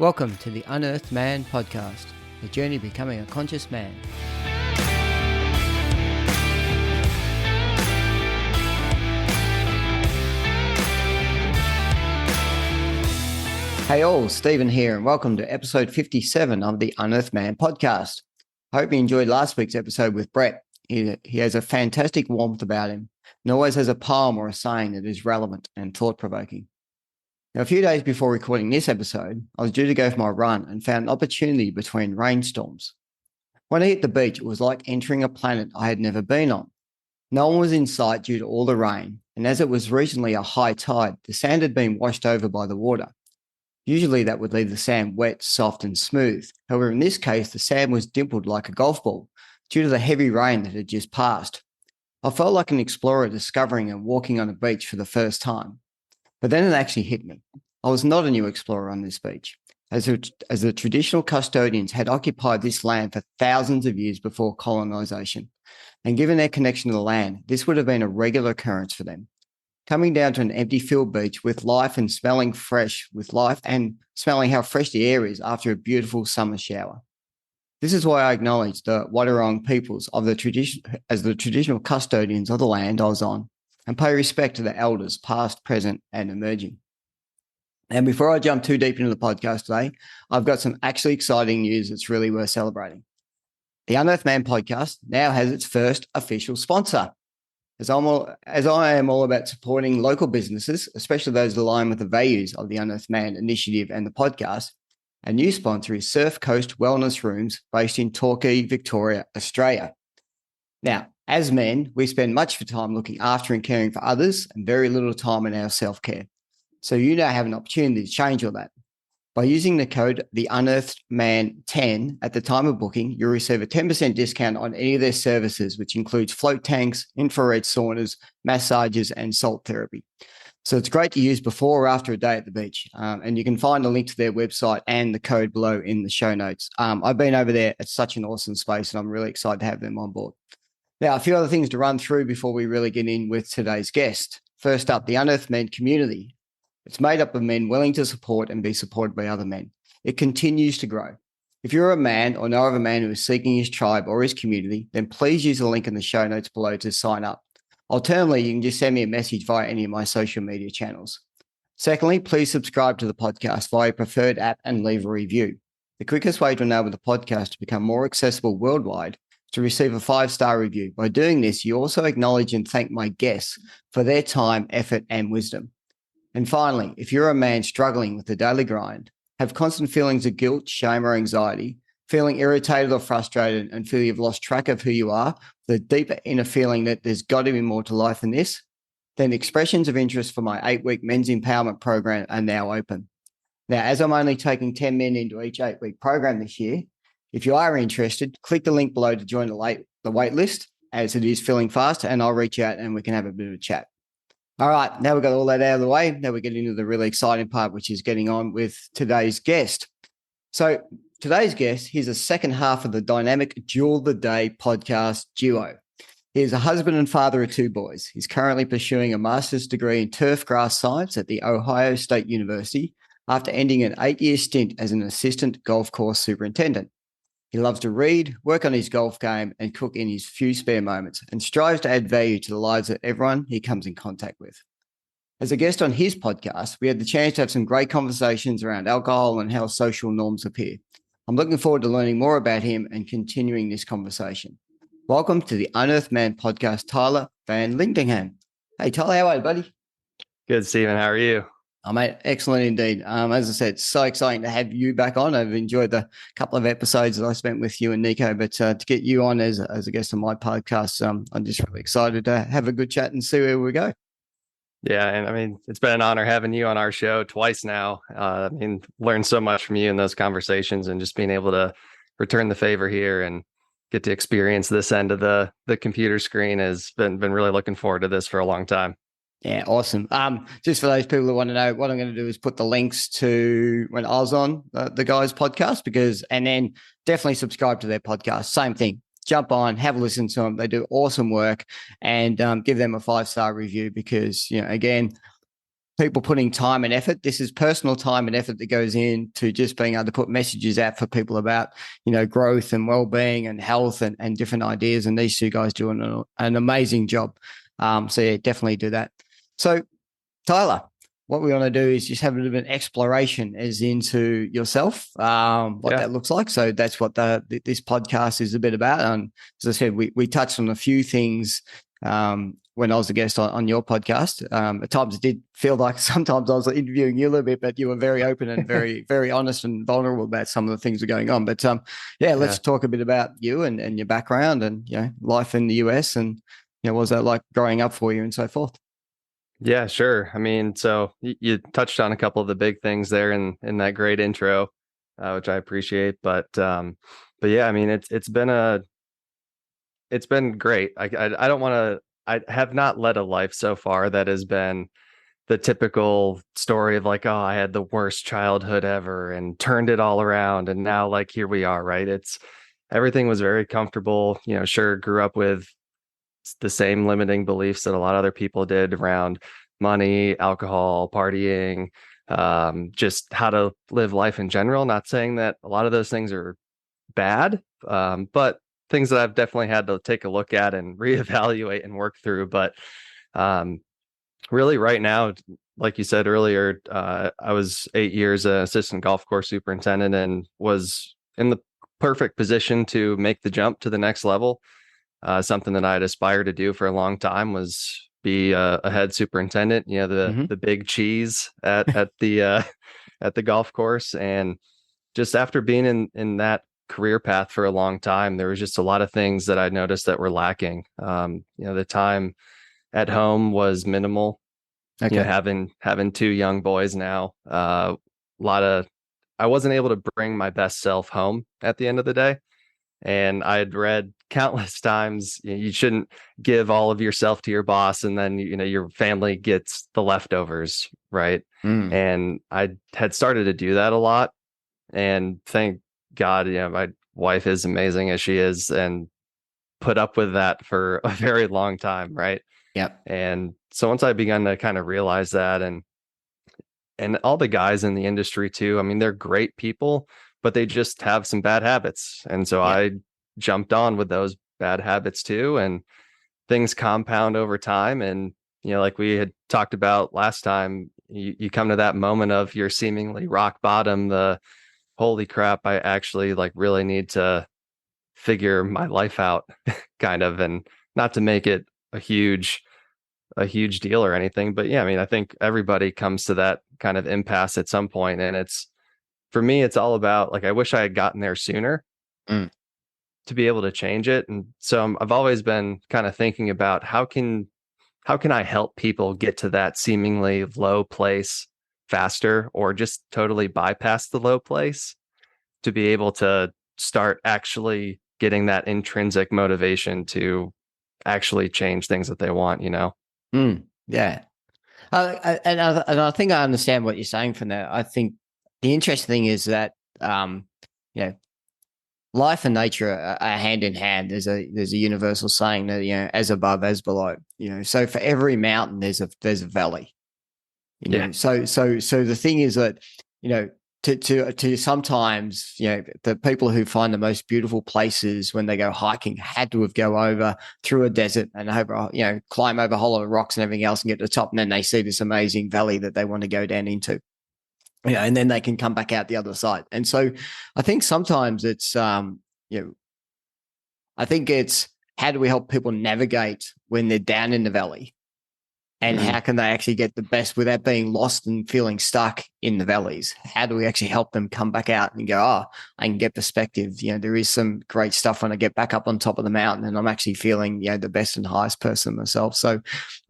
Welcome to the Unearthed Man Podcast, the journey to becoming a conscious man. Hey all, Stephen here, and welcome to episode 57 of the Unearthed Man Podcast. I hope you enjoyed last week's episode with Brett. He has a fantastic warmth about him and always has a poem or a saying that is relevant and thought-provoking. Now, a few days before recording this episode, I was due to go for my run and found an opportunity between rainstorms. When I hit the beach, it was like entering a planet I had never been on. No one was in sight due to all the rain, and as it was recently a high tide, the sand had been washed over by the water. Usually that would leave the sand wet, soft and smooth. However, in this case, the sand was dimpled like a golf ball due to the heavy rain that had just passed. I felt like an explorer discovering and walking on a beach for the first time. But then it actually hit me. I was not a new explorer on this beach, as the traditional custodians had occupied this land for thousands of years before colonisation. And given their connection to the land, this would have been a regular occurrence for them. Coming down to an empty field beach with life and smelling fresh, with life and smelling how fresh the air is after a beautiful summer shower. This is why I acknowledge the Wadawurrung peoples of the tradition as the traditional custodians of the land I was on, and pay respect to the elders, past, present, and emerging. And before I jump too deep into the podcast today, I've got some actually exciting news that's really worth celebrating. The Unearthed Man podcast now has its first official sponsor. As I am all about supporting local businesses, especially those aligned with the values of the Unearthed Man initiative and the podcast, a new sponsor is Surf Coast Wellness Rooms based in Torquay, Victoria, Australia. Now, as men, we spend much of the time looking after and caring for others and very little time in our self-care. So you now have an opportunity to change all that. By using the code TheUnearthedMan10 at the time of booking, you'll receive a 10% discount on any of their services, which includes float tanks, infrared saunas, massages, and salt therapy. So it's great to use before or after a day at the beach. And you can find a link to their website and the code below in the show notes. I've been over there. It's such an awesome space, and I'm really excited to have them on board. Now, a few other things to run through before we really get in with today's guest. First up, the Unearthed Men community. It's made up of men willing to support and be supported by other men. It continues to grow. If you're a man or know of a man who is seeking his tribe or his community, then please use the link in the show notes below to sign up. Alternatively, you can just send me a message via any of my social media channels. Secondly, please subscribe to the podcast via your preferred app and leave a review. The quickest way to enable the podcast to become more accessible worldwide is to receive a 5-star review. By doing this, you also acknowledge and thank my guests for their time, effort, and wisdom. And finally, if you're a man struggling with the daily grind, have constant feelings of guilt, shame, or anxiety, feeling irritated or frustrated, and feel you've lost track of who you are, the deeper inner feeling that there's got to be more to life than this, then expressions of interest for my 8-week men's empowerment program are now open. Now, as I'm only taking 10 men into each 8-week program this year, if you are interested, click the link below to join the wait list, as it is filling fast, and I'll reach out and we can have a bit of a chat. All right, now we've got all that out of the way. Now we get into the really exciting part, which is getting on with today's guest. So today's guest, he's a second half of the dynamic Duel The Day podcast duo. He is a husband and father of 2 boys. He's currently pursuing a master's degree in Turfgrass Science at the Ohio State University after ending an 8-year stint as an Assistant Golf Course Superintendent. He loves to read, work on his golf game, and cook in his few spare moments, and strives to add value to the lives of everyone he comes in contact with. As a guest on his podcast, we had the chance to have some great conversations around alcohol and how social norms appear. I'm looking forward to learning more about him and continuing this conversation. Welcome to the Unearthed Man podcast, Tyler Van LanDingham. Hey, Tyler, how are you, buddy? Good, Stephen. How are you? Oh, mate, excellent indeed. As I said, so exciting to have you back on. I've enjoyed the couple of episodes that I spent with you and Nico, but to get you on as a guest on my podcast, I'm just really excited to have a good chat and see where we go. Yeah, and I mean, it's been an honor having you on our show twice now. Learned so much from you in those conversations, and just being able to return the favor here and get to experience this end of the computer screen has been really looking forward to this for a long time. Yeah, awesome. Just for those people that want to know, what I'm going to do is put the links to when I was on the guys' podcast, and then definitely subscribe to their podcast. Same thing. Jump on, have a listen to them. They do awesome work, and give them a 5-star review because, again, people putting time and effort. This is personal time and effort that goes into just being able to put messages out for people about, growth and well-being and health and different ideas. And these two guys do an amazing job. So yeah, definitely do that. So Tyler, what we want to do is just have a bit of an exploration as into yourself, what that looks like. So that's what this podcast is a bit about. And as I said, we touched on a few things when I was a guest on your podcast. At times it did feel like sometimes I was interviewing you a little bit, but you were very open and very, very honest and vulnerable about some of the things that are going on. But let's talk a bit about you and your background and, life in the US and, what was that like growing up for you and so forth? Yeah, sure. I mean, so you touched on a couple of the big things there in that great intro, which I appreciate. But yeah, I mean, it's been great. I don't want to. I have not led a life so far that has been the typical story of like, oh, I had the worst childhood ever and turned it all around, and now like here we are. Right? Everything was very comfortable. Sure, grew up with the same limiting beliefs that a lot of other people did around money, alcohol, partying, just how to live life in general. Not saying that a lot of those things are bad, but things that I've definitely had to take a look at and reevaluate and work through. But really right now, like you said earlier, I was 8 years assistant golf course superintendent and was in the perfect position to make the jump to the next level. Something that I'd aspired to do for a long time was be a head superintendent, the big cheese at the golf course. And just after being in that career path for a long time, there was just a lot of things that I noticed that were lacking. The time at home was minimal. Okay. Having two young boys now, I wasn't able to bring my best self home at the end of the day. And I'd read countless times, you shouldn't give all of yourself to your boss and then, your family gets the leftovers. Right. And I had started to do that a lot. And thank God, my wife is amazing as she is and put up with that for a very long time. Right. Yep. And so once I began to kind of realize that and all the guys in the industry too, I mean, they're great people, but they just have some bad habits. And so I jumped on with those bad habits too. And things compound over time. And, like we had talked about last time, you come to that moment of your seemingly rock bottom, the holy crap, I actually like really need to figure my life out kind of, and not to make it a huge deal or anything. But yeah, I mean, I think everybody comes to that kind of impasse at some point. And for me, it's all about like, I wish I had gotten there sooner to be able to change it. And so I've always been kind of thinking about how can I help people get to that seemingly low place faster, or just totally bypass the low place to be able to start actually getting that intrinsic motivation to actually change things that they want, Yeah. And I think I understand what you're saying from there. I think the interesting thing is that, life and nature are hand in hand. There's a universal saying that, as above, as below, so for every mountain, there's a valley, so the thing is that, to sometimes, the people who find the most beautiful places when they go hiking had to go over through a desert and over, climb over hollow rocks and everything else and get to the top. And then they see this amazing valley that they want to go down into, and then they can come back out the other side. And so I think sometimes it's, I think it's how do we help people navigate when they're down in the valley? And how can they actually get the best without being lost and feeling stuck in the valleys? How do we actually help them come back out and go, I can get perspective. There is some great stuff when I get back up on top of the mountain and I'm actually feeling, the best and highest person myself. So,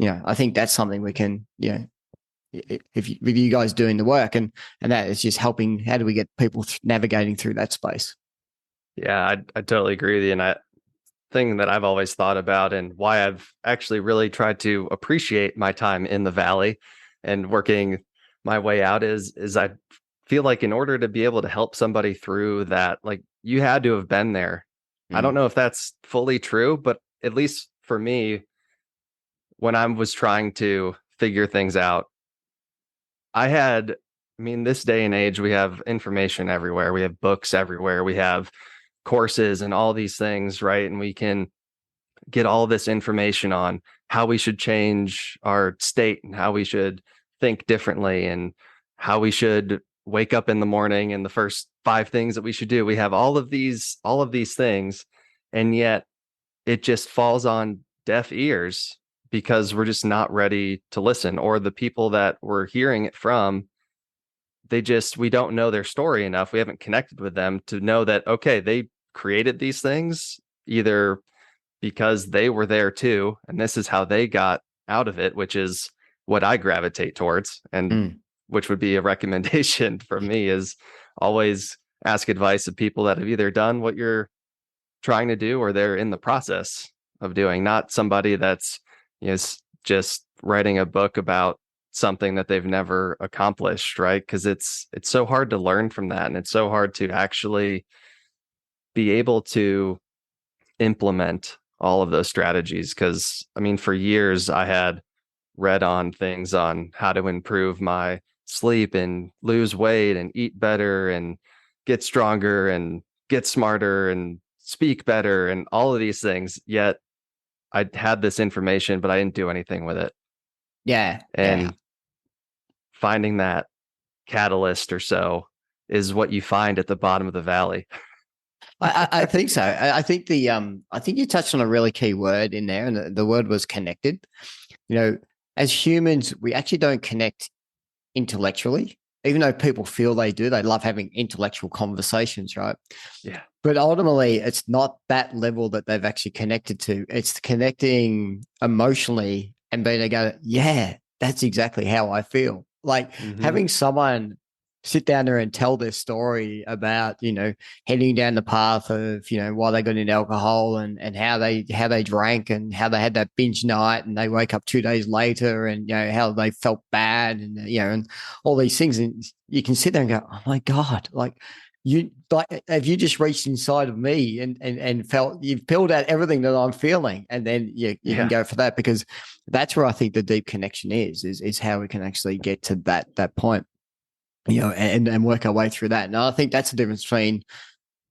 I think that's something we can, with you guys doing the work and that is just helping. How do we get people navigating through that space? Yeah, I totally agree with you. And thing that I've always thought about and why I've actually really tried to appreciate my time in the valley and working my way out is I feel like in order to be able to help somebody through that, like you had to have been there. I don't know if that's fully true, but at least for me, when I was trying to figure things out, This day and age, we have information everywhere. We have books everywhere. We have courses and all these things, right? And we can get all this information on how we should change our state and how we should think differently and how we should wake up in the morning and the first 5 things that we should do. We have all of these things, and yet it just falls on deaf ears because we're just not ready to listen, or the people that we're hearing it from, we don't know their story enough. We haven't connected with them to know that, okay, they created these things either because they were there too, and this is how they got out of it, which is what I gravitate towards, and which would be a recommendation for me is always ask advice of people that have either done what you're trying to do or they're in the process of doing, not somebody that's just writing a book about something that they've never accomplished, right? Because it's so hard to learn from that, and it's so hard to actually be able to implement all of those strategies. Because for years I had read on things on how to improve my sleep and lose weight and eat better and get stronger and get smarter and speak better and all of these things, yet I had this information but I didn't do anything with it. And finding that catalyst or so is what you find at the bottom of the valley. I think so. I think I think you touched on a really key word in there, and the word was connected. As humans, we actually don't connect intellectually, even though people feel they do. They love having intellectual conversations, right? Yeah. But ultimately, it's not that level that they've actually connected to. It's connecting emotionally and being able to go, yeah, that's exactly how I feel. Like having someone sit down there and tell their story about, heading down the path of, why they got into alcohol and how they drank and how they had that binge night and they wake up 2 days later and, how they felt bad and, and all these things. And you can sit there and go, oh my God, have you just reached inside of me and felt, you've peeled out everything that I'm feeling. And then you can go for that, because that's where I think the deep connection is how we can actually get to that point. And work our way through that. And I think that's the difference between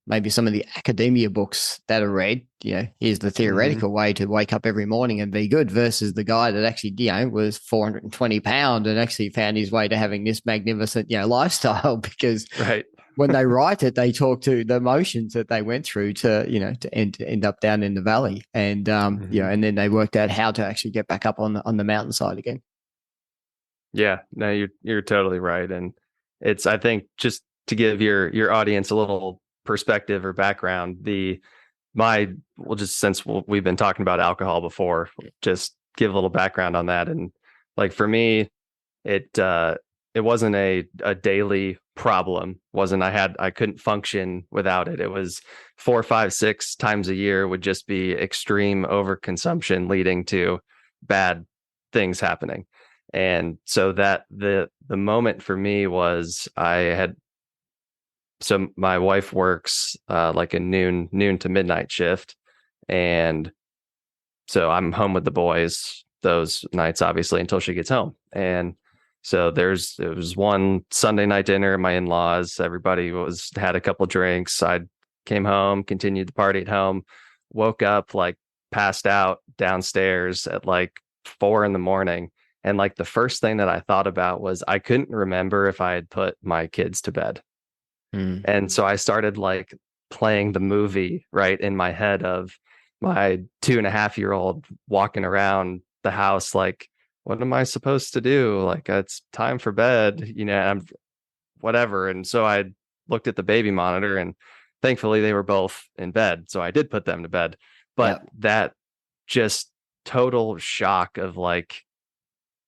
maybe some of the academia books that are read, here's the theoretical way to wake up every morning and be good, versus the guy that actually, was 420 pounds and actually found his way to having this magnificent, lifestyle, because when they write it, they talk to the emotions that they went through to end up down in the valley. And, and then they worked out how to actually get back up on the mountainside again. Yeah, no, you're totally right. And I think, just to give your audience a little perspective or background, since we've been talking about alcohol before, just give a little background on that. And like for me, it wasn't a daily problem. I couldn't function without it. It was 4, 5, 6 times a year would just be extreme overconsumption leading to bad things happening. And so that the moment for me was so my wife works like a noon to midnight shift. And so I'm home with the boys those nights, obviously, until she gets home. And so it was one Sunday night dinner at my in-laws. Everybody had a couple drinks. I came home, continued the party at home, woke up, passed out downstairs at 4 a.m. And the first thing that I thought about was I couldn't remember if I had put my kids to bed. And so I started playing the movie right in my head of my 2.5-year-old walking around the house. What am I supposed to do? It's time for bed, I'm whatever. And so I looked at the baby monitor, and thankfully they were both in bed. So I did put them to bed, but that just total shock of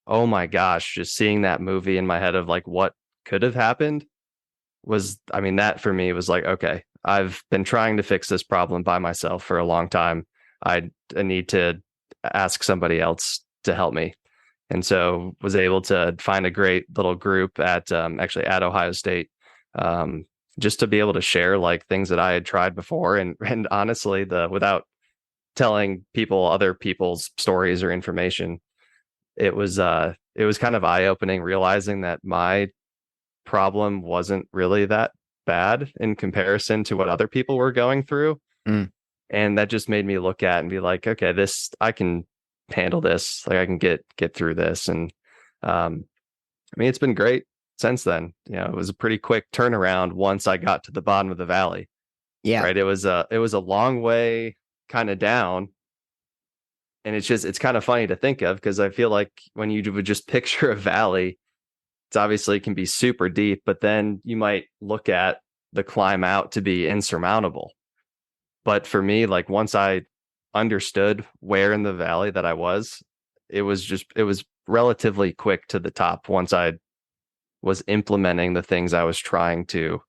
oh my gosh, just seeing that movie in my head of what could have happened was, that for me was okay, I've been trying to fix this problem by myself for a long time. I need to ask somebody else to help me. And so was able to find a great little group at Ohio State, just to be able to share things that I had tried before. And honestly, without telling people other people's stories or information, it was it was kind of eye-opening realizing that my problem wasn't really that bad in comparison to what other people were going through. Mm. And that just made me look at and be like, okay, this, I can handle this. Like I can get through this. And I mean, it's been great since then. You know, it was a pretty quick turnaround once I got to the bottom of the valley. Yeah. Right. It was a long way kind of down. And it's kind of funny to think of, because I feel like when you would just picture a valley, it's obviously can be super deep, but then you might look at the climb out to be insurmountable. But for me, like once I understood where in the valley that I was, it was relatively quick to the top once I was implementing the things I was trying to,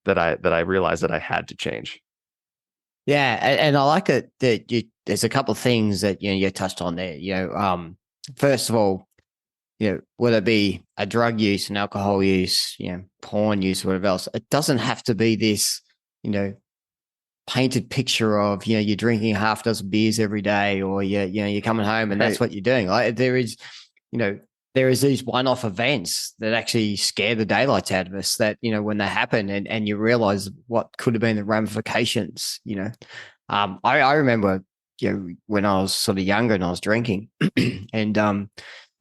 that I realized that I had to change. Yeah, and I like it that there's a couple of things that you touched on there. First of all, whether it be a drug use and alcohol use, porn use, whatever else, it doesn't have to be this, painted picture of you're drinking half a dozen beers every day, or you're coming home and that's what you're doing. Like there is these one-off events that actually scare the daylights out of us, that when they happen and you realize what could have been the ramifications. I remember when I was sort of younger and I was drinking and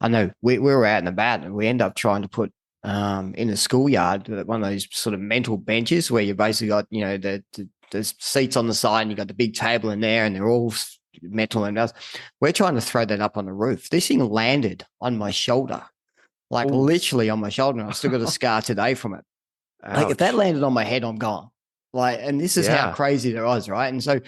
I know we were out and about and we end up trying to put in the schoolyard one of those sort of mental benches where you basically got the seats on the side and you got the big table in there and they're all metal and else. We're trying to throw that up on the roof. This thing landed on my shoulder, like literally on my shoulder, and I've still got a scar today from it. Ouch. Like if that landed on my head, I'm gone. Like, and this is how crazy it was, right? And so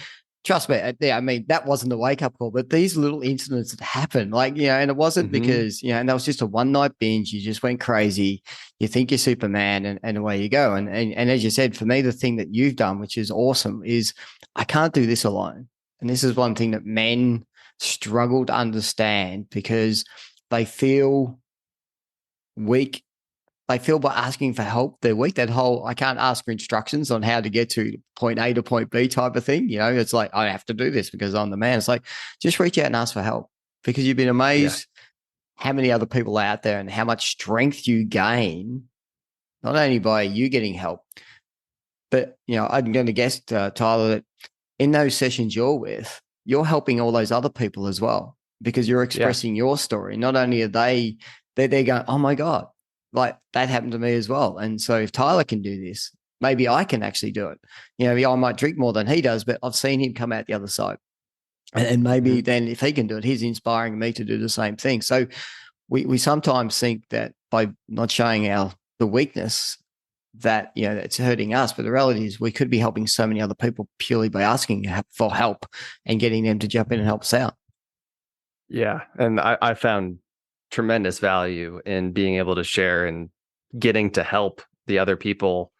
trust me, I mean, that wasn't a wake-up call, but these little incidents that happen, like, and it wasn't because, and that was just a one-night binge. You just went crazy. You think you're Superman and away you go. And as you said, for me, the thing that you've done, which is awesome, is I can't do this alone. And this is one thing that men struggle to understand because they feel weak. They feel by asking for help, they're weak. That whole, I can't ask for instructions on how to get to point A to point B type of thing. It's like, I have to do this because I'm the man. It's like, just reach out and ask for help, because you've been amazed how many other people out there and how much strength you gain, not only by you getting help, but, I'm going to guess, Tyler, that in those sessions you're with, you're helping all those other people as well, because you're expressing your story. Not only are they're going, oh my God, like that happened to me as well. And so if Tyler can do this, maybe I can actually do it. I might drink more than he does, but I've seen him come out the other side. And maybe then if he can do it, he's inspiring me to do the same thing. So we sometimes think that by not showing the weakness that, it's hurting us. But the reality is we could be helping so many other people purely by asking for help and getting them to jump in and help us out. Yeah. And I found tremendous value in being able to share and getting to help the other people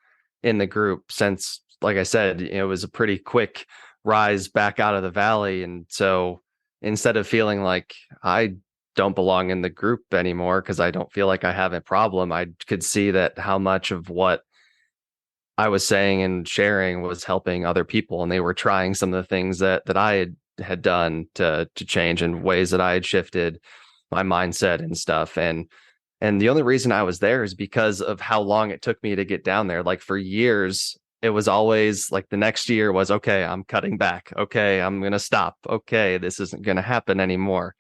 in the group, since, like I said, it was a pretty quick rise back out of the valley. And so instead of feeling like I don't belong in the group anymore because I don't feel like I have a problem, I could see that how much of what I was saying and sharing was helping other people, and they were trying some of the things that I had done to change, in ways that I had shifted my mindset and stuff. And the only reason I was there is because of how long it took me to get down there. Like for years, it was always like the next year was, okay, I'm cutting back. Okay, I'm going to stop. Okay, this isn't going to happen anymore.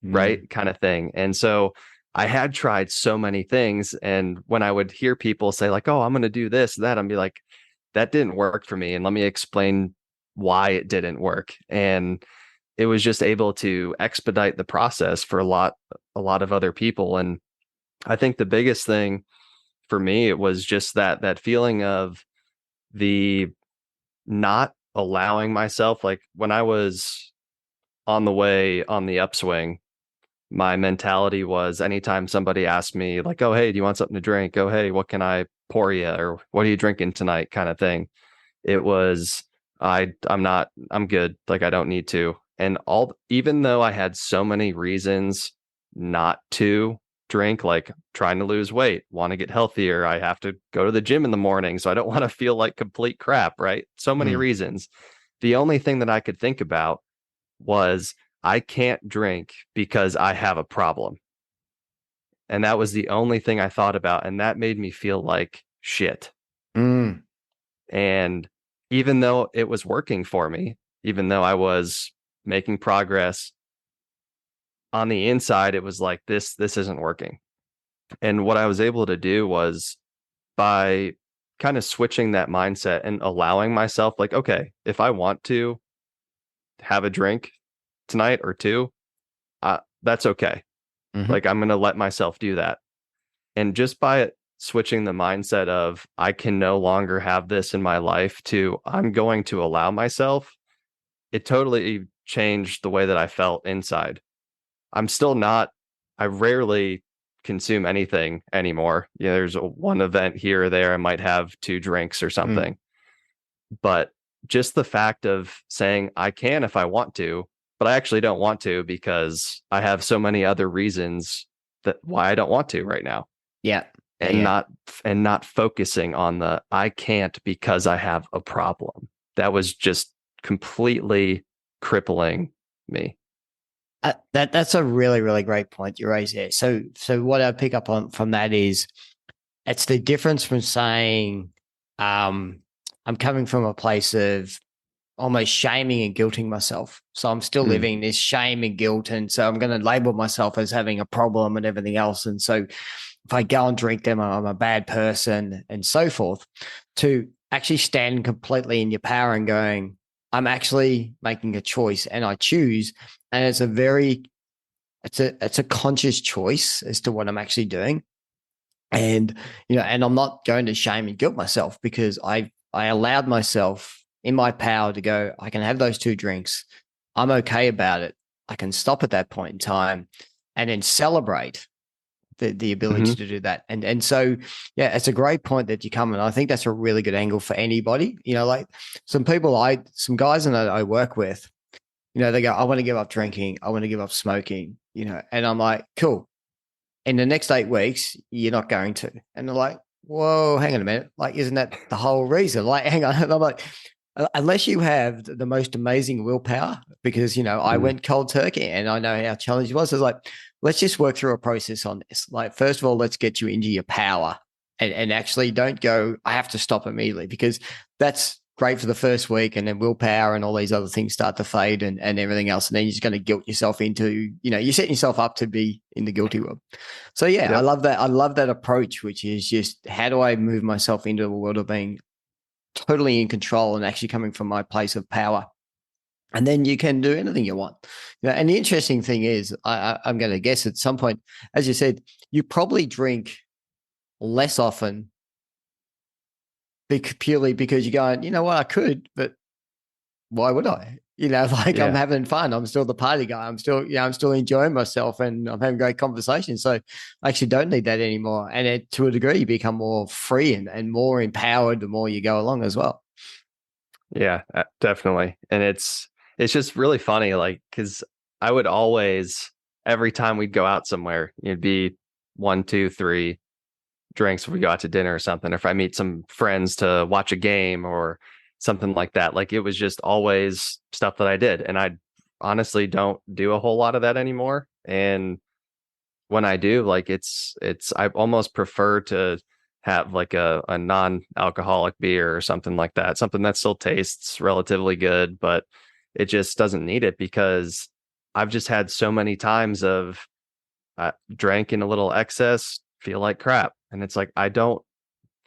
Right. Kind of thing. And so I had tried so many things. And when I would hear people say like, oh, I'm going to do this, that, I'd be like, that didn't work for me. And let me explain why it didn't work. And it was just able to expedite the process for a lot of other people. And I think the biggest thing for me, it was just that feeling of the not allowing myself, like when I was on the way on the upswing, my mentality was anytime somebody asked me like, oh, hey, do you want something to drink? Oh, hey, what can I pour you? Or what are you drinking tonight? Kind of thing. It was, I'm good. Like, I don't need to. And even though I had so many reasons not to drink, like trying to lose weight, want to get healthier, I have to go to the gym in the morning, so I don't want to feel like complete crap, right? So many reasons. The only thing that I could think about was I can't drink because I have a problem. And that was the only thing I thought about. And that made me feel like shit. Mm. And even though it was working for me, even though I was making progress on the inside, it was like, this isn't working. And what I was able to do was, by kind of switching that mindset and allowing myself, like, okay, if I want to have a drink tonight or two, that's okay. Mm-hmm. Like, I'm going to let myself do that. And just by switching the mindset of, I can no longer have this in my life, to I'm going to allow myself, it totally changed the way that I felt inside. I'm still not, I rarely consume anything anymore. Yeah, there's one event here or there, I might have 2 drinks or something. But just the fact of saying I can if I want to, but I actually don't want to because I have so many other reasons that why I don't want to right now. Yeah. And Yeah. not focusing on the I can't because I have a problem. That was just completely crippling me. That's a really, really great point you raised there. So what I pick up on from that is, it's the difference from saying, I'm coming from a place of almost shaming and guilting myself. So I'm still living this shame and guilt. And so I'm going to label myself as having a problem and everything else. And so if I go and drink them, I'm a bad person and so forth. To actually stand completely in your power and going, I'm actually making a choice and I choose. And it's a conscious choice as to what I'm actually doing. And, and I'm not going to shame and guilt myself, because I allowed myself in my power to go, I can have those 2 drinks. I'm okay about it. I can stop at that point in time and then celebrate the ability to do that. And so, yeah, it's a great point that you come, and I think that's a really good angle for anybody. Like some guys that I work with, they go, I want to give up drinking. I want to give up smoking, and I'm like, cool. In the next 8 weeks, you're not going to. And they're like, whoa, hang on a minute. Like, isn't that the whole reason? Like, hang on. And I'm like, unless you have the most amazing willpower, because, I went cold turkey and I know how challenging it was. It's like, let's just work through a process on this. Like, first of all, let's get you into your power and actually don't go, I have to stop immediately, because that's great for the first week, and then willpower and all these other things start to fade and everything else. And then you're just going to guilt yourself into, you're setting yourself up to be in the guilty world. So yeah, yep. I love that. I love that approach, which is just, how do I move myself into a world of being totally in control and actually coming from my place of power? And then you can do anything you want. And the interesting thing is, I'm going to guess at some point, as you said, you probably drink less often purely because you're going, you know what, I could, but why would I? I'm having fun. I'm still the party guy. I'm still enjoying myself and I'm having great conversations. So I actually don't need that anymore. And to a degree, you become more free and more empowered the more you go along as well. Yeah, definitely. And it's just really funny, like, because I would always, every time we'd go out somewhere, it'd be 1, 2, 3 drinks if we go out to dinner or something. If I meet some friends to watch a game or something like that, like, it was just always stuff that I did. And I honestly don't do a whole lot of that anymore. And when I do, like, I almost prefer to have like a non-alcoholic beer or something like that, something that still tastes relatively good, but it just doesn't need it, because I've just had so many times of drank in a little excess, feel like crap. And it's like,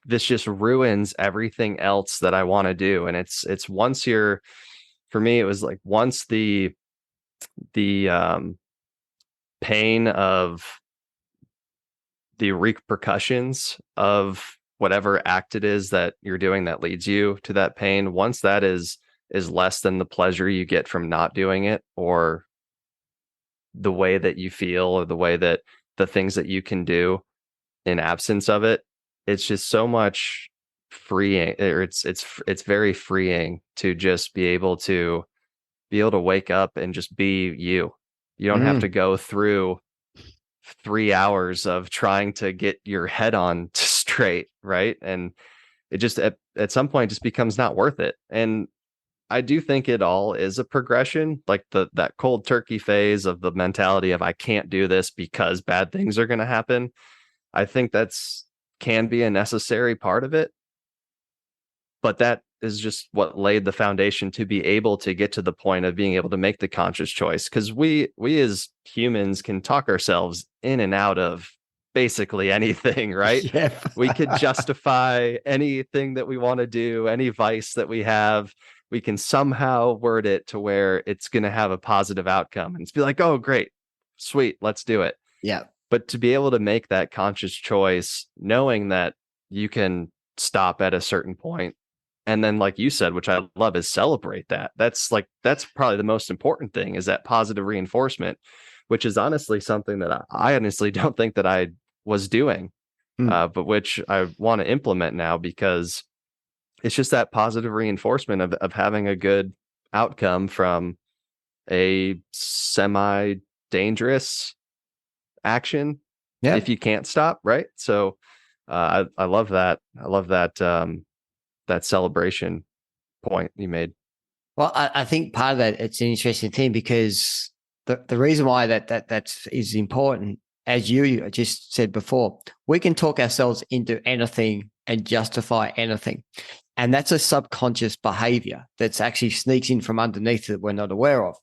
this just ruins everything else that I want to do. And it's for me, it was like, once the pain of the repercussions of whatever act it is that you're doing that leads you to that pain, once that is less than the pleasure you get from not doing it, or the way that you feel, or the way that the things that you can do in absence of it, it's just so much freeing, or it's very freeing to just be able to wake up and just be you. You don't have to go through 3 hours of trying to get your head on straight, right? And it just at some point just becomes not worth it. And I do think it all is a progression, like that cold turkey phase of the mentality of I can't do this because bad things are going to happen. I think can be a necessary part of it, but that is just what laid the foundation to be able to get to the point of being able to make the conscious choice. Because we as humans can talk ourselves in and out of basically anything, right? Yeah. We could justify anything that we want to do, any vice that we have. We can somehow word it to where it's going to have a positive outcome, and it's be like, oh, great, sweet, let's do it. Yeah. But to be able to make that conscious choice, knowing that you can stop at a certain point, and then, like you said, which I love, is celebrate that. That's probably the most important thing, is that positive reinforcement, which is honestly something that I honestly don't think that I was doing, but which I want to implement now, because it's just that positive reinforcement of having a good outcome from a semi-dangerous action. Yeah. If you can't stop, right? So I love that. I love that that celebration point you made. Well, I think part of that, it's an interesting thing, because the reason why that is important, as you just said before, we can talk ourselves into anything and justify anything. And that's a subconscious behavior that's actually sneaks in from underneath that we're not aware of.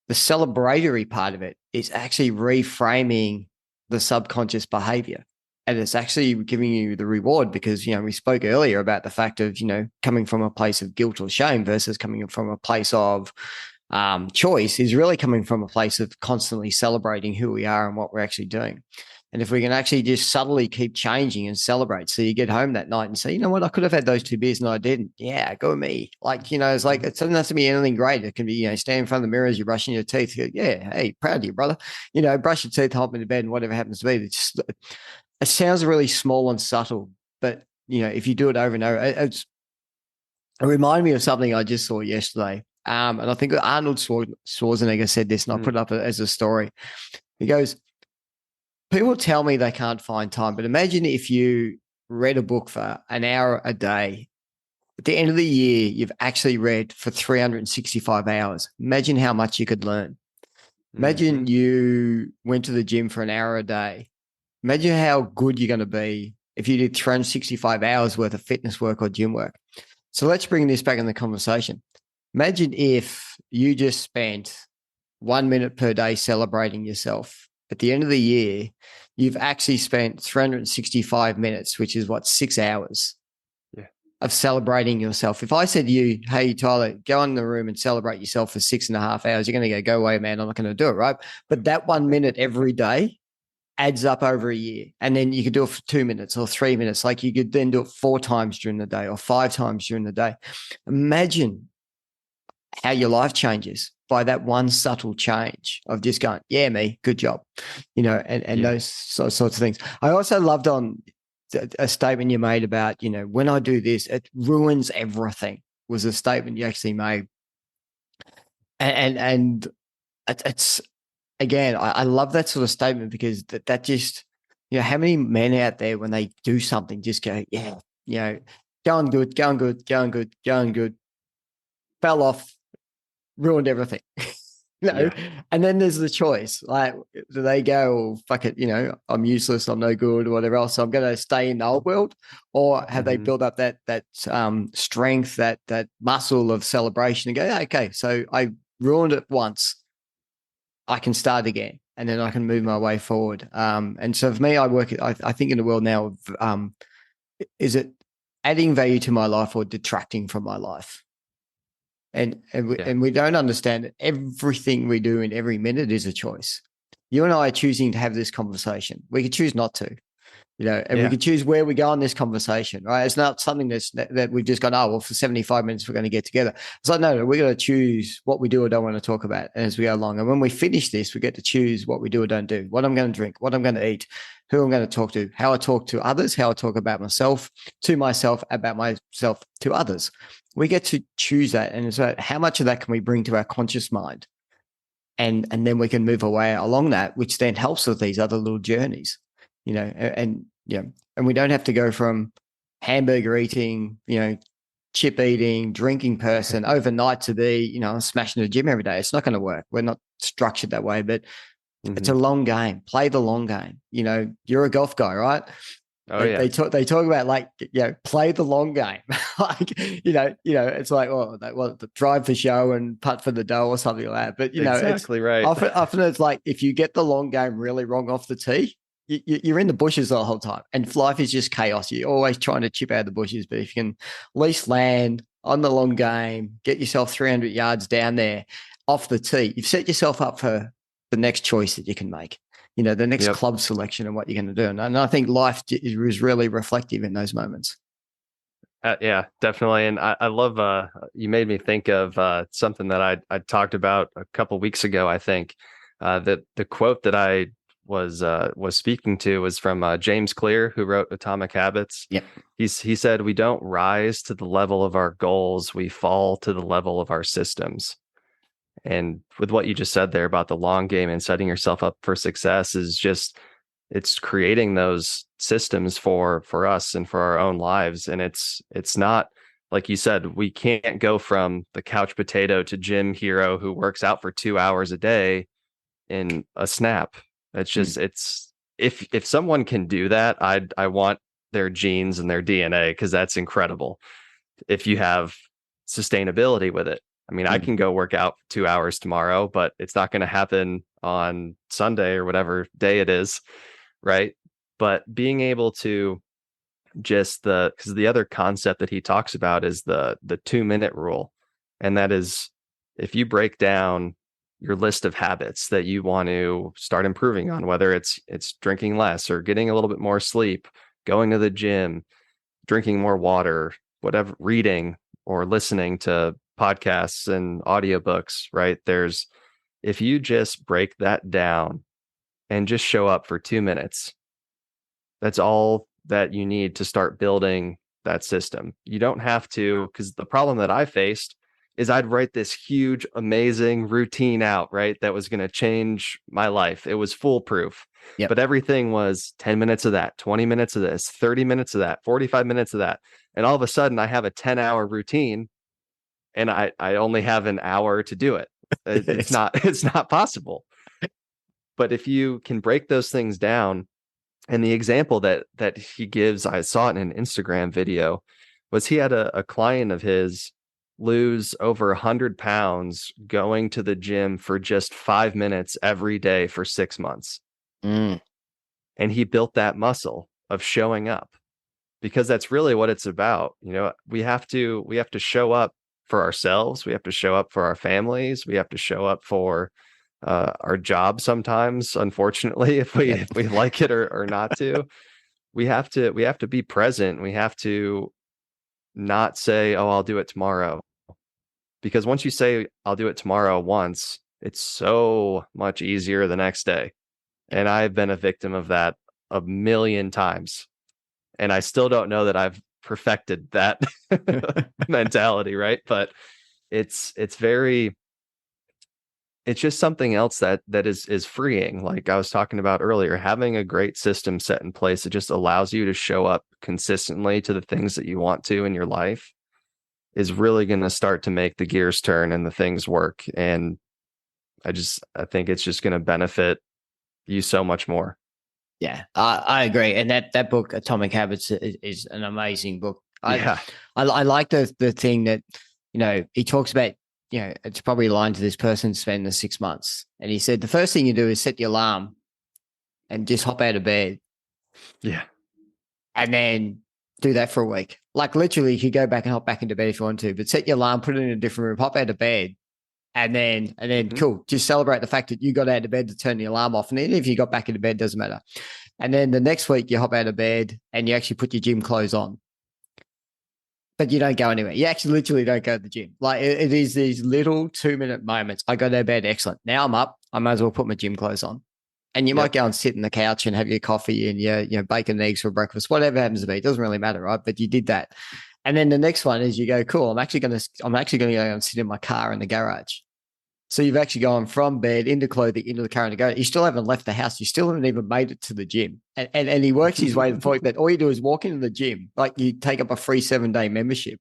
The celebratory part of it is actually reframing the subconscious behavior. And it's actually giving you the reward, because, we spoke earlier about the fact of, coming from a place of guilt or shame versus coming from a place of choice, is really coming from a place of constantly celebrating who we are and what we're actually doing. And if we can actually just subtly keep changing and celebrate, so you get home that night and say, you know what, I could have had those 2 beers and I didn't. Yeah, go me. Like, it's like, it doesn't have to be anything great. It can be, stand in front of the mirror as you're brushing your teeth. Yeah, hey, proud of you, brother. Brush your teeth, hop into bed, and whatever happens to be. It sounds really small and subtle, but, if you do it over and over, it reminded me of something I just saw yesterday. And I think Arnold Schwarzenegger said this, and I'll put it up as a story. He goes, people tell me they can't find time, but imagine if you read a book for an hour a day. At the end of the year, you've actually read for 365 hours. Imagine how much you could learn. Imagine you went to the gym for an hour a day. Imagine how good you're going to be if you did 365 hours worth of fitness work or gym work. So let's bring this back in the conversation. Imagine if you just spent 1 minute per day celebrating yourself. At the end of the year, you've actually spent 365 minutes, which is 6 hours of celebrating yourself. If I said to you, hey, Tyler, go in the room and celebrate yourself for 6.5 hours, you're going to go away, man, I'm not going to do it, right? But that 1 minute every day adds up over a year. And then you could do it for 2 minutes or 3 minutes. Like, you could then do it 4 times during the day or 5 times during the day. Imagine how your life changes by that one subtle change of just going, yeah, me, good job, and those sorts of things. I also loved on a statement you made about, when I do this, it ruins everything, was a statement you actually made. And it's again, I love that sort of statement, because that just, how many men out there, when they do something, just go, yeah, going good, fell off, ruined everything. And then there's the choice, like, do they go, oh, fuck it, I'm useless, I'm no good, or whatever else, so I'm going to stay in the old world? Or have they built up that strength, that muscle of celebration, and go, yeah, okay, so I ruined it once, I can start again, and then I can move my way forward. And so for me, I think in the world now of, is it adding value to my life or detracting from my life? And we don't understand that everything we do in every minute is a choice. You and I are choosing to have this conversation. We could choose not to, and we could choose where we go on this conversation, right? It's not something that we've just gone, oh, well, for 75 minutes, we're going to get together. It's like, no, we're going to choose what we do or don't want to talk about as we go along. And when we finish this, we get to choose what we do or don't do, what I'm going to drink, what I'm going to eat, who I'm going to talk to, how I talk to others, how I talk about myself, to myself, about myself, to others. We get to choose that. And it's about how much of that can we bring to our conscious mind? And then we can move away along that, which then helps with these other little journeys, and we don't have to go from hamburger eating, chip eating, drinking person overnight to be, smashing the gym every day. It's not going to work. We're not structured that way, but it's a long game. Play the long game. You're a golf guy, right? Oh, yeah. They talk about play the long game. It's like, the drive for show and putt for the dough or something like that. But, exactly right. Often it's like, if you get the long game really wrong off the tee, you're in the bushes the whole time, and life is just chaos. You're always trying to chip out of the bushes. But if you can at least land on the long game, get yourself 300 yards down there off the tee, you've set yourself up for the next choice that you can make. The next club selection and what you're going to do. And I think life is really reflective in those moments. Yeah, definitely. And I love, you made me think of something that I talked about a couple of weeks ago. I think that the quote that I was speaking to was from James Clear, who wrote Atomic Habits. Yep. He said, "We don't rise to the level of our goals, we fall to the level of our systems." And with what you just said there about the long game and setting yourself up for success it's creating those systems for us and for our own lives. And it's not, like you said, we can't go from the couch potato to gym hero who works out for 2 hours a day in a snap. It's just, if someone can do that, I want their genes and their DNA, because that's incredible. If you have sustainability with it. I mean, I can go work out 2 hours tomorrow, but it's not going to happen on Sunday or whatever day it is, right? But being able to because the other concept that he talks about is the 2-minute rule. And that is, if you break down your list of habits that you want to start improving on, whether it's drinking less or getting a little bit more sleep, going to the gym, drinking more water, whatever, reading or listening to podcasts and audiobooks, right? If you just break that down and just show up for 2 minutes, that's all that you need to start building that system. You don't have to, because the problem that I faced is I'd write this huge, amazing routine out, right? That was going to change my life. It was foolproof. Yep. But everything was 10 minutes of that, 20 minutes of this, 30 minutes of that, 45 minutes of that. And all of a sudden I have a 10-hour routine, and I only have an hour to do it. It's not possible. But if you can break those things down, and the example that he gives, I saw it in an Instagram video, was he had a client of his lose over 100 pounds going to the gym for just 5 minutes every day for 6 months. And he built that muscle of showing up, because that's really what it's about. We have to show up for ourselves. We have to show up for our families. We have to show up for our job sometimes, unfortunately, if we like it or not to. We have to be present. We have to not say, "Oh, I'll do it tomorrow." Because once you say, "I'll do it tomorrow" once, it's so much easier the next day. And I've been a victim of that a million times. And I still don't know that I've perfected that mentality, right? But it's just something else that is freeing. Like I was talking about earlier, having a great system set in place, it just allows you to show up consistently to the things that you want to in your life, is really going to start to make the gears turn and the things work. And I think it's just going to benefit you so much more. Yeah, I agree. And that book, Atomic Habits, is an amazing book. I like the thing that, he talks about, it's probably aligned to this person spending the 6 months. And he said, the first thing you do is set the alarm and just hop out of bed. Yeah. And then do that for a week. Like literally you could go back and hop back into bed if you want to, but set your alarm, put it in a different room, hop out of bed. And then cool, just celebrate the fact that you got out of bed to turn the alarm off. And even if you got back into bed, doesn't matter. And then the next week you hop out of bed and you actually put your gym clothes on. But you don't go anywhere. You actually literally don't go to the gym. Like it is these little 2-minute moments. I go to bed, excellent. Now I'm up. I might as well put my gym clothes on. And you might go and sit on the couch and have your coffee and your bacon and eggs for breakfast, whatever happens to be. It doesn't really matter, right? But you did that. And then the next one is you go, cool, I'm actually going to go and sit in my car in the garage. So you've actually gone from bed into clothing, into the car and the garage. You still haven't left the house. You still haven't even made it to the gym. And he works his way to the point that all you do is walk into the gym. Like you take up a free 7-day membership.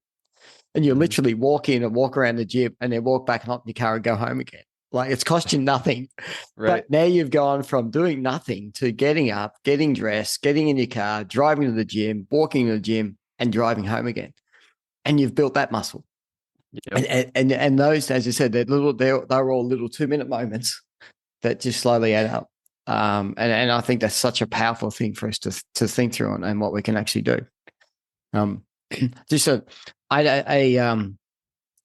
and you literally walk in and walk around the gym and then walk back and hop in your car and go home again. Like, it's cost you nothing. Right. But now you've gone from doing nothing to getting up, getting dressed, getting in your car, driving to the gym, walking to the gym, and driving home again. And you've built that muscle. Yep. And those, as you said, they're all little 2-minute moments that just slowly add up. And I think that's such a powerful thing for us to think through and what we can actually do. I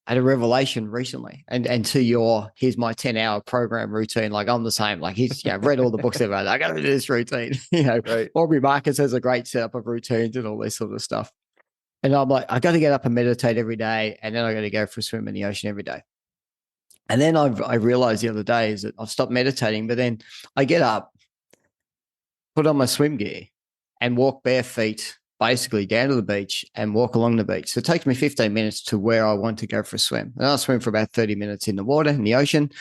had a revelation recently, and to here's my 10-hour program routine. Like, I'm the same. Like, he's read all the books about it. I got to do this routine. Right. Aubrey Marcus has a great setup of routines and all this sort of stuff. And I'm like, I got to get up and meditate every day, and then I got to go for a swim in the ocean every day. And then I realized the other day is that I've stopped meditating, but then I get up, put on my swim gear, and walk bare feet basically down to the beach and walk along the beach. So it takes me 15 minutes to where I want to go for a swim. And I'll swim for about 30 minutes in the water, in the ocean.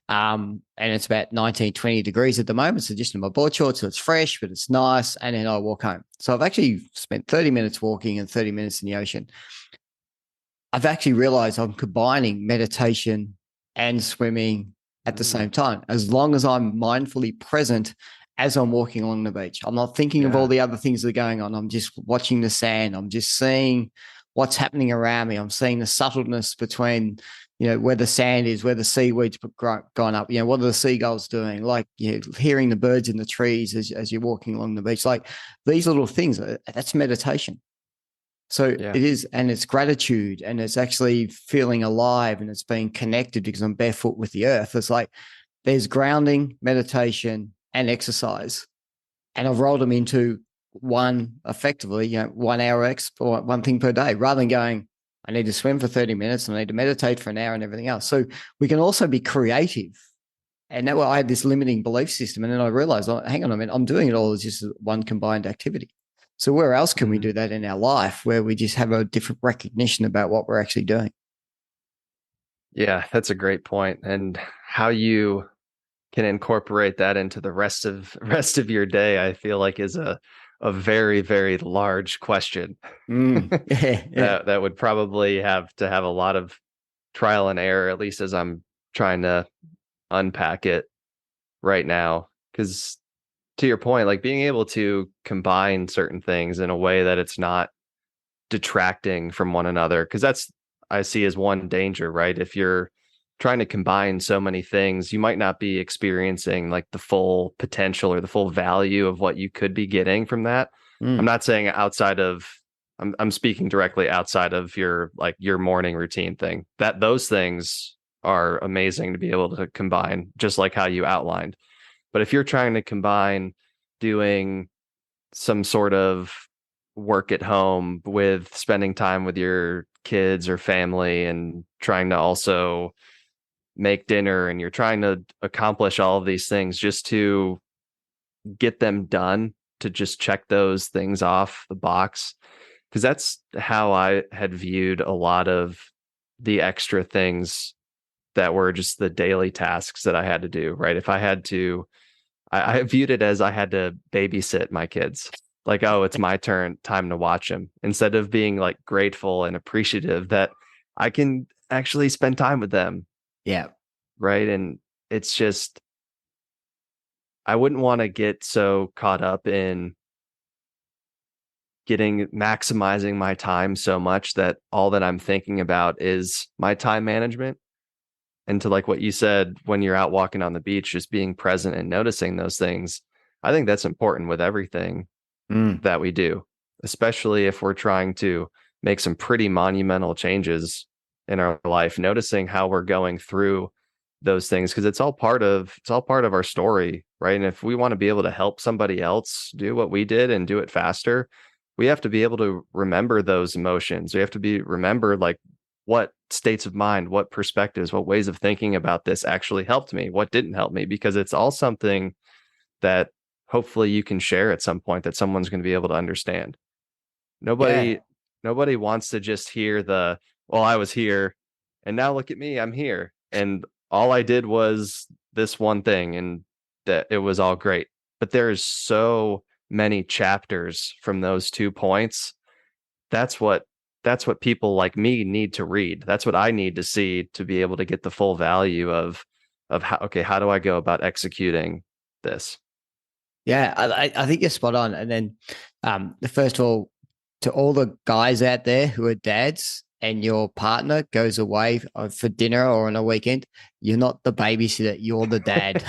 And it's about 19, 20 degrees at the moment. So just in my board shorts, so it's fresh, but it's nice. And then I walk home. So I've actually spent 30 minutes walking and 30 minutes in the ocean. I've actually realized I'm combining meditation and swimming at the same time, as long as I'm mindfully present as I'm walking along the beach. I'm not thinking of all the other things that are going on. I'm just watching the sand. I'm just seeing what's happening around me. I'm seeing the subtleness between, where the sand is, where the seaweed's gone up, what are the seagulls doing? Like, hearing the birds in the trees as you're walking along the beach. Like, these little things, that's meditation. So it is, and it's gratitude, and it's actually feeling alive, and it's being connected because I'm barefoot with the earth. It's like there's grounding, meditation, and exercise, and I've rolled them into one, effectively, 1 hour or one thing per day, rather than going, I need to swim for 30 minutes and I need to meditate for an hour and everything else. So we can also be creative. And that way I had this limiting belief system. And then I realized, hang on a minute, I'm doing it all as just one combined activity. So where else can we do that in our life, where we just have a different recognition about what we're actually doing? Yeah, that's a great point. And how you can incorporate that into the rest of your day, I feel like, is a very, very large question. That would probably have to have a lot of trial and error, at least as I'm trying to unpack it right now. Because to your point, like, being able to combine certain things in a way that it's not detracting from one another, because that's, I see as one danger, right? If you're trying to combine so many things, you might not be experiencing like the full potential or the full value of what you could be getting from that. I'm not saying outside of, I'm speaking directly outside of your morning routine thing, that those things are amazing to be able to combine, just like how you outlined. But if you're trying to combine doing some sort of work at home with spending time with your kids or family, and trying to also make dinner, and you're trying to accomplish all of these things just to get them done, to just check those things off the box, because that's how I had viewed a lot of the extra things that were just the daily tasks that I had to do, right? If I had to, I viewed it as I had to babysit my kids. Like, oh, it's my turn, time to watch them, instead of being like grateful and appreciative that I can actually spend time with them. Yeah. Right. And it's just, I wouldn't want to get so caught up in maximizing my time so much that all that I'm thinking about is my time management. And to, like what you said, when you're out walking on the beach, just being present and noticing those things, I think that's important with everything that we do, especially if we're trying to make some pretty monumental changes in our life, noticing how we're going through those things, because it's all part of our story, right? And if we want to be able to help somebody else do what we did and do it faster, we have to be able to remember those emotions. We have to remember like what states of mind, what perspectives, what ways of thinking about this actually helped me, what didn't help me, because it's all something that hopefully you can share at some point that someone's going to be able to understand. Nobody wants to just hear well, I was here and now look at me, I'm here, and all I did was this one thing and that it was all great. But there's so many chapters from those 2 points. That's what that's what people like me need to read. That's what I need to see to be able to get the full value of how do I go about executing this? Yeah, I think you're spot on. And then, first of all, to all the guys out there who are dads and your partner goes away for dinner or on a weekend, you're not the babysitter, you're the dad.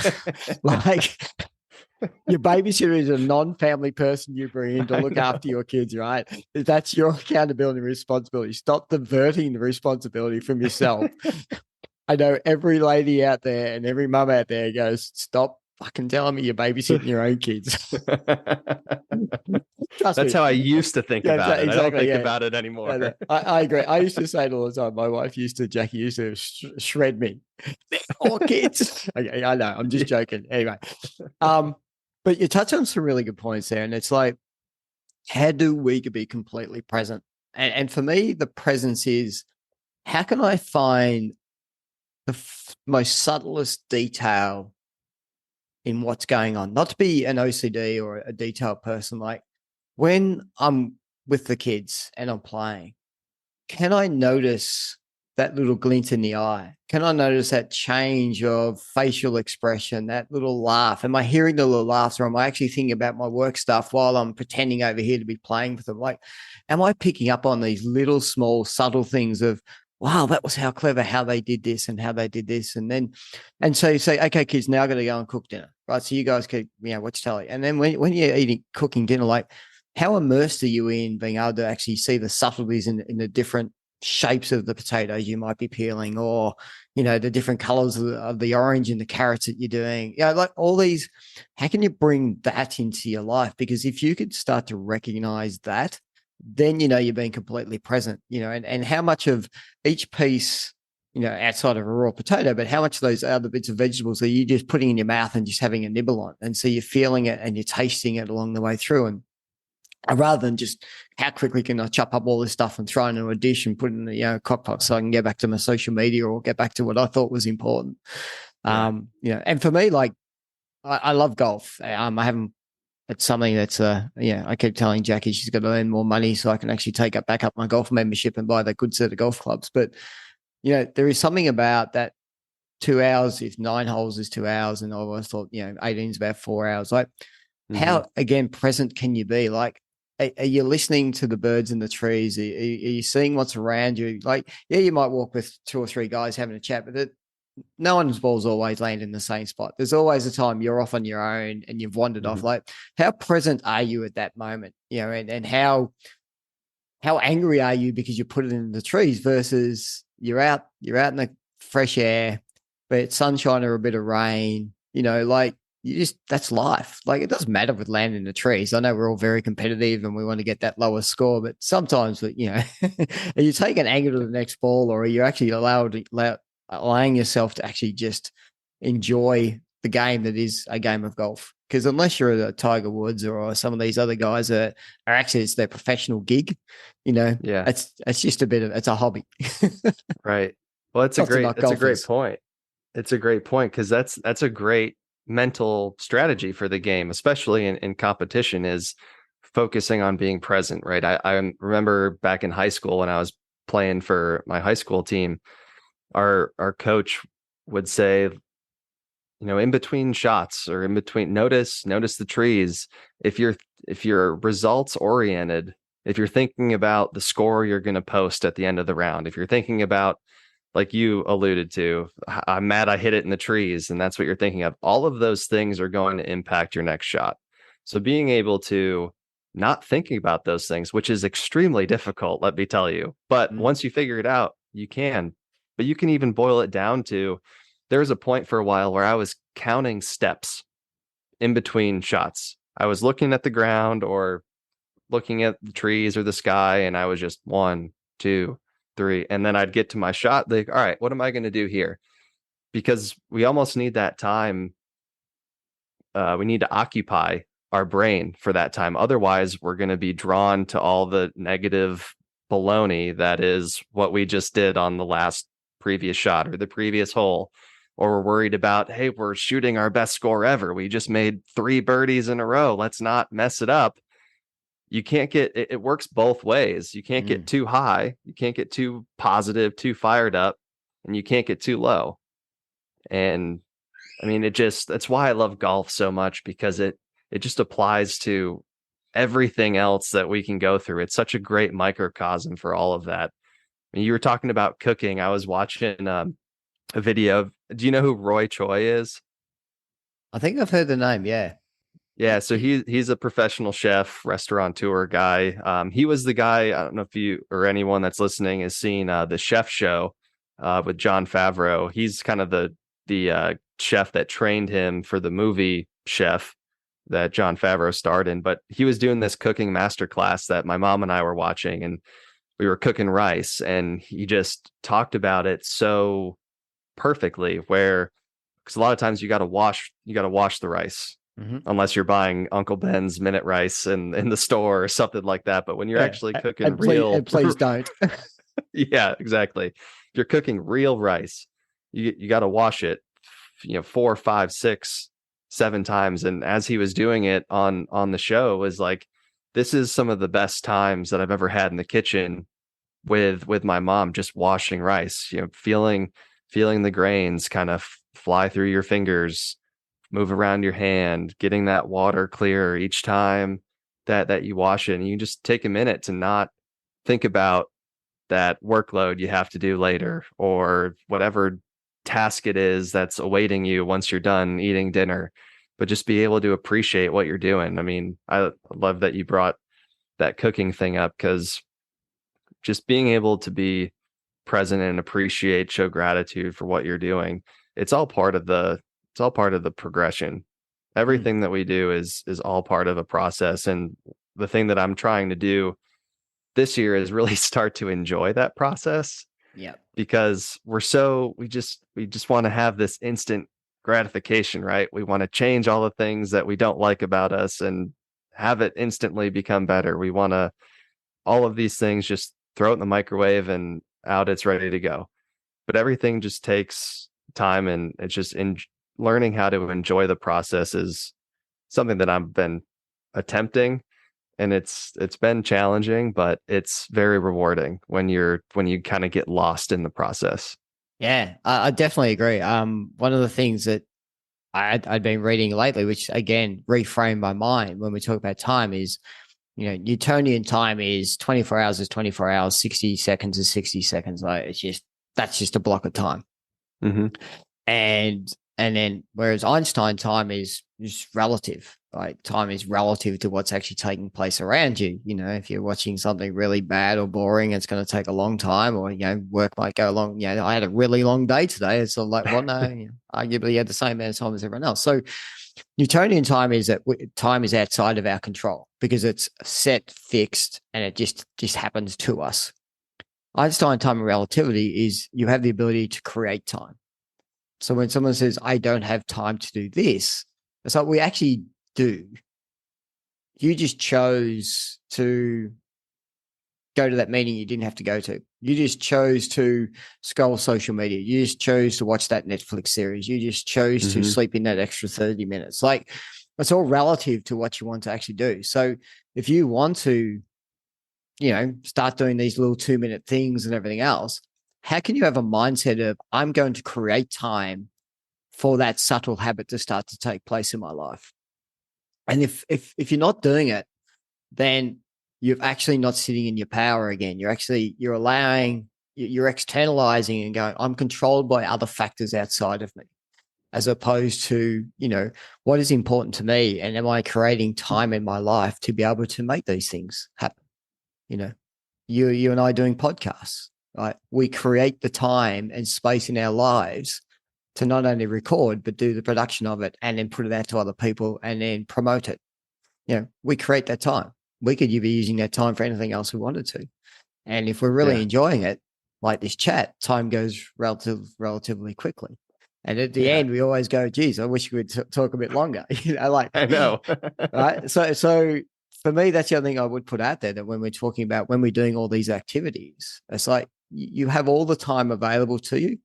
Like, your babysitter is a non-family person you bring in to look after your kids, right? That's your accountability and responsibility. Stop diverting the responsibility from yourself. I know every lady out there and every mum out there goes, stop fucking telling me you're babysitting your own kids. That's how I used to think about it. Exactly, I don't think about it anymore. No. I agree. I used to say it all the time. My wife Jackie used to shred me. All kids. Okay, I know. I'm just joking. Anyway, but you touch on some really good points there, and it's like, how do we be completely present? And for me, the presence is, how can I find the most subtlest detail in what's going on? Not to be an OCD or a detailed person, like when I'm with the kids and I'm playing, can I notice that little glint in the eye? Can I notice that change of facial expression, that little laugh? Am I hearing the little laughs, or am I actually thinking about my work stuff while I'm pretending over here to be playing with them? Like, am I picking up on these little, small, subtle things of, wow, that was how clever how they did this and how they did this. And so you say, okay, kids, now I'm going to go and cook dinner, right? So you guys can, watch telly. And then when you're cooking dinner, like, how immersed are you in being able to actually see the subtleties in the different shapes of the potatoes you might be peeling, or, the different colors of the orange and the carrots that you're doing? Like all these, how can you bring that into your life? Because if you could start to recognize that, then you're being completely present, and how much of each piece, outside of a raw potato, but how much of those other bits of vegetables are you just putting in your mouth and just having a nibble on? And so you're feeling it and you're tasting it along the way through. And rather than just how quickly can I chop up all this stuff and throw it into a dish and put it in the crock pot so I can get back to my social media or get back to what I thought was important. Yeah. And for me, like, I love golf. It's something that's, I keep telling Jackie she's got to earn more money so I can actually back up my golf membership and buy that good set of golf clubs. But, there is something about that 2 hours, if 9 holes is 2 hours, and I always thought, 18 is about 4 hours. Like, how, again, present can you be? Like, are you listening to the birds in the trees? Are you seeing what's around you? Like, yeah, you might walk with 2 or 3 guys having a chat, but no one's balls always land in the same spot. There's always a time you're off on your own and you've wandered off. Like, how present are you at that moment? And how angry are you because you put it in the trees versus you're out in the fresh air, but it's sunshine or a bit of rain, like, that's life. Like, it doesn't matter with land in the trees. I know we're all very competitive and we want to get that lower score, but sometimes, are you taking anger to the next ball, or are you actually allowing yourself to actually just enjoy the game that is a game of golf? Because unless you're a Tiger Woods or some of these other guys are actually, it's their professional gig, it's just it's a hobby. Right. Well, it's a great point. It's a great point, because that's a great mental strategy for the game, especially in competition, is focusing on being present. Right. I remember back in high school when I was playing for my high school team, our coach would say, in between shots or in between, notice the trees. If you're results oriented, if you're thinking about the score you're going to post at the end of the round, if you're thinking about, like you alluded to, I'm mad I hit it in the trees, and that's what you're thinking of, all of those things are going to impact your next shot. So being able to not thinking about those things, which is extremely difficult, let me tell you, but once you figure it out, you can. But you can even boil it down to, there was a point for a while where I was counting steps in between shots. I was looking at the ground or looking at the trees or the sky, and I was just 1, 2, 3. And then I'd get to my shot, like, all right, what am I going to do here? Because we almost need that time. We need to occupy our brain for that time. Otherwise, we're going to be drawn to all the negative baloney that is what we just did on the last previous shot or the previous hole. Or we're worried about, hey, we're shooting our best score ever. We just made 3 birdies in a row. Let's not mess it up. you can't get it works both ways. You can't get too high, you can't get too positive, too fired up, and you can't get too low. And I mean, that's why I love golf so much, because it just applies to everything else that we can go through. It's such a great microcosm for all of that. I mean, you were talking about cooking. I was watching a video. Do you know who Roy Choi is? I think I've heard the name. Yeah. Yeah, so he's a professional chef, restaurateur guy. He was the guy. I don't know if you or anyone that's listening has seen the Chef Show with Jon Favreau. He's kind of the chef that trained him for the movie Chef that Jon Favreau starred in. But he was doing this cooking masterclass that my mom and I were watching, and we were cooking rice, and he just talked about it so perfectly. Because a lot of times you got to wash the rice. Unless you're buying Uncle Ben's minute rice in the store or something like that. But when you're actually cooking please don't. Yeah, exactly. If you're cooking real rice, you got to wash it, 4, 5, 6, 7 times. And as he was doing it on the show, it was like, this is some of the best times that I've ever had in the kitchen with my mom, just washing rice, feeling the grains kind of fly through your fingers, move around your hand, getting that water clear each time that you wash it. And you just take a minute to not think about that workload you have to do later, or whatever task it is that's awaiting you once you're done eating dinner, but just be able to appreciate what you're doing. I mean, I love that you brought that cooking thing up, because just being able to be present and appreciate, show gratitude for what you're doing, it's all part of the progression. Everything that we do is all part of a process. And the thing that I'm trying to do this year is really start to enjoy that process. Yeah. Because we just want to have this instant gratification, right? We want to change all the things that we don't like about us and have it instantly become better. We want to, all of these things, just throw it in the microwave and out it's ready to go. But everything just takes time, and it's just learning how to enjoy the process is something that I've been attempting, and it's been challenging, but it's very rewarding when you kind of get lost in the process. Yeah, I definitely agree. One of the things that I'd been reading lately, which again reframed my mind when we talk about time, is Newtonian time is 24 hours is 24 hours, 60 seconds is 60 seconds. Like that's just a block of time. And then, whereas Einstein time is just relative, like time is relative to what's actually taking place around you. If you're watching something really bad or boring, it's going to take a long time, or, work might go long. I had a really long day today. It's like, well, no, arguably you had the same amount of time as everyone else. So Newtonian time is that time is outside of our control, because it's set, fixed, and it just happens to us. Einstein time and relativity is you have the ability to create time. So when someone says, I don't have time to do this, it's like, we actually do. You just chose to go to that meeting you didn't have to go to. You just chose to scroll social media. You just chose to watch that Netflix series. You just chose to sleep in that extra 30 minutes. Like, it's all relative to what you want to actually do. So if you want to, start doing these little 2-minute things and everything else, how can you have a mindset of, I'm going to create time for that subtle habit to start to take place in my life? And if you're not doing it, then you're actually not sitting in your power again. You're externalizing and going, I'm controlled by other factors outside of me, as opposed to, what is important to me, and am I creating time in my life to be able to make these things happen? You and I doing podcasts, right? We create the time and space in our lives to not only record, but do the production of it, and then put it out to other people and then promote it. We create that time. We could be using that time for anything else we wanted to. And if we're really enjoying it, like this chat, time goes relatively quickly. And at the end, we always go, geez, I wish we could talk a bit longer. I know. Right. So for me, that's the other thing I would put out there, that when we're talking about, when we're doing all these activities, it's like you have all the time available to you.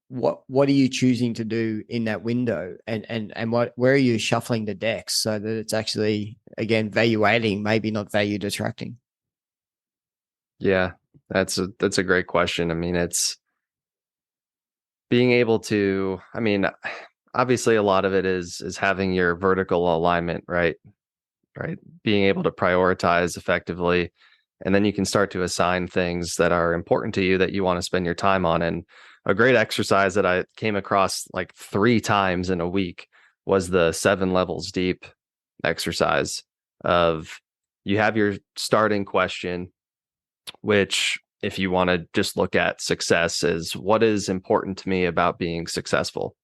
what are you choosing to do in that window, and where are you shuffling the decks so that it's actually, again, value adding, maybe not value detracting? Yeah, that's a great question. I mean, it's being able to, I mean, obviously a lot of it is having your vertical alignment, right? Right. Being able to prioritize effectively. And then you can start to assign things that are important to you that you want to spend your time on. And a great exercise that I came across like 3 times in a week was the 7 levels deep exercise of, you have your starting question, which, if you want to just look at success, is what is important to me about being successful?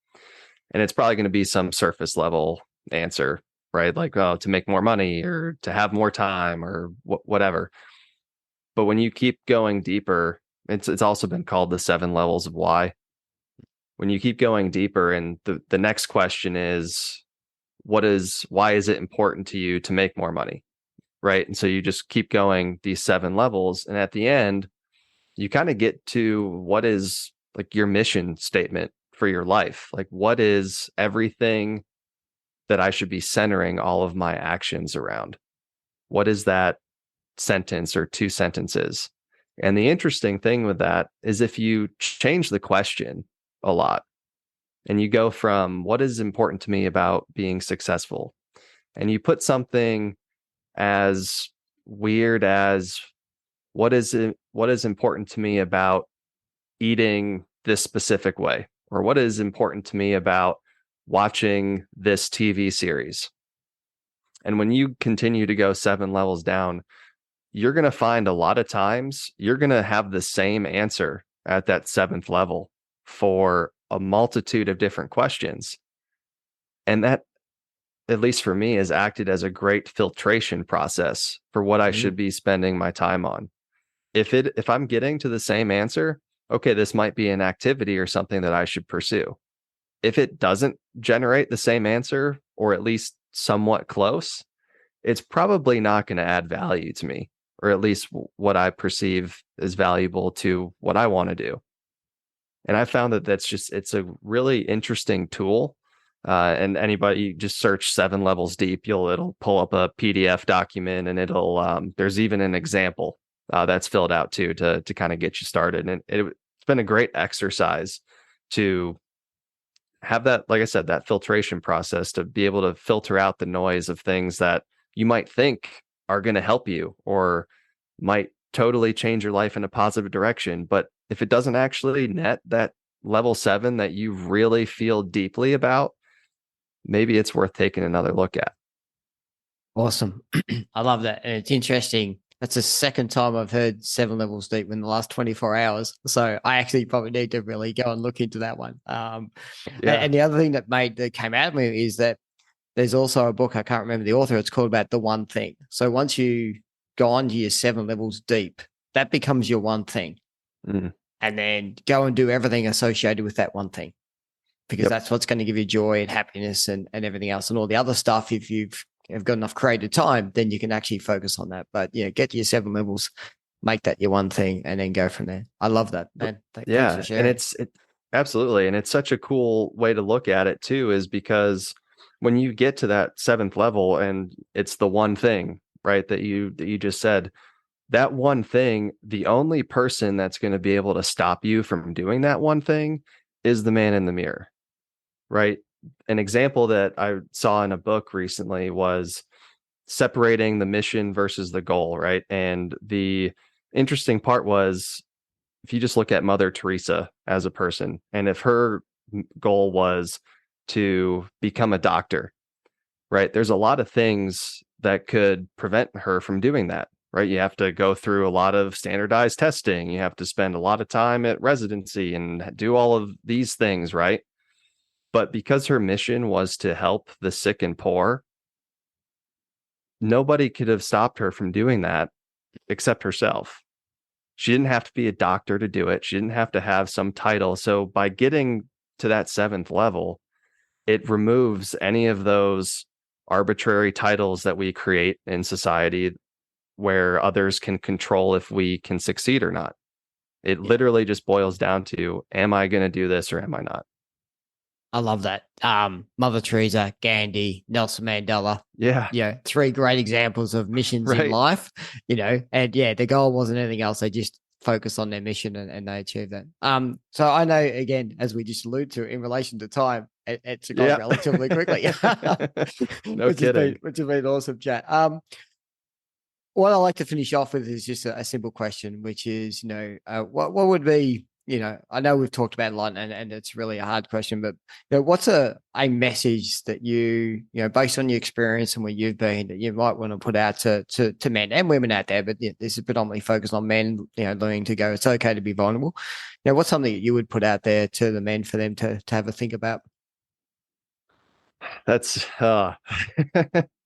And it's probably going to be some surface level answer, right? Like, oh, to make more money or to have more time or whatever. But when you keep going deeper, it's also been called the 7 levels of why. When you keep going deeper, and the next question is, why is it important to you to make more money? Right. And so you just keep going these 7 levels. And at the end, you kind of get to what is like your mission statement for your life. Like, what is everything that I should be centering all of my actions around? What is that sentence or 2 sentences? And the interesting thing with that is, if you change the question a lot and you go from what is important to me about being successful, and you put something as weird as what is important to me about eating this specific way, or what is important to me about watching this TV series. And when you continue to go 7 levels down, you're going to find a lot of times you're going to have the same answer at that 7th level for a multitude of different questions. And that, at least for me, has acted as a great filtration process for what I should be spending my time on. If I'm getting to the same answer, okay, this might be an activity or something that I should pursue. If it doesn't generate the same answer, or at least somewhat close, it's probably not going to add value to me, or at least what I perceive as valuable to what I want to do. And I found that it's a really interesting tool. And anybody just search 7 levels deep, it'll pull up a PDF document, and there's even an example that's filled out too to kind of get you started. And it's been a great exercise to have that, like I said, that filtration process, to be able to filter out the noise of things that you might think are going to help you or might totally change your life in a positive direction. But if it doesn't actually net that level 7 that you really feel deeply about, maybe it's worth taking another look at. Awesome. I love that. And it's interesting. That's the second time I've heard 7 levels deep in the last 24 hours. So I actually probably need to really go and look into that one. And the other thing that came out of me is that there's also a book, I can't remember the author, it's called about the one thing. So once you go on to your 7 levels deep, that becomes your one thing. And then go and do everything associated with that one thing, because that's what's going to give you joy and happiness and everything else. And all the other stuff, if you've got enough creative time, then you can actually focus on that. But get to your 7 levels, make that your one thing, and then go from there. I love that, man. Thanks for sharing. And it's absolutely. And it's such a cool way to look at it too, is because when you get to that 7th level and it's the one thing, right, that you just said, that one thing, the only person that's going to be able to stop you from doing that one thing is the man in the mirror, right? An example that I saw in a book recently was separating the mission versus the goal, right? And the interesting part was, if you just look at Mother Teresa as a person, and if her goal was to become a doctor, right? There's a lot of things that could prevent her from doing that, right? You have to go through a lot of standardized testing. You have to spend a lot of time at residency and do all of these things, right? But because her mission was to help the sick and poor, nobody could have stopped her from doing that except herself. She didn't have to be a doctor to do it. She didn't have to have some title. So by getting to that 7th level, it removes any of those arbitrary titles that we create in society where others can control if we can succeed or not. It literally just boils down to, am I going to do this or am I not? I love that. Mother Teresa, Gandhi, Nelson Mandela. Yeah. Yeah. 3 great examples of missions in Right. life, and the goal wasn't anything else. They just focused on their mission and they achieved that. So I know, again, as we just alluded to in relation to time, it's gone relatively quickly. No kidding. Which has been an awesome chat. What I like to finish off with is just a simple question, which is, what would be, I know we've talked about a lot and it's really a hard question, but what's a message that you based on your experience and where you've been, that you might want to put out to men and women out there, but this is predominantly focused on men, learning to go, it's okay to be vulnerable. What's something that you would put out there to the men for them to have a think about? That's the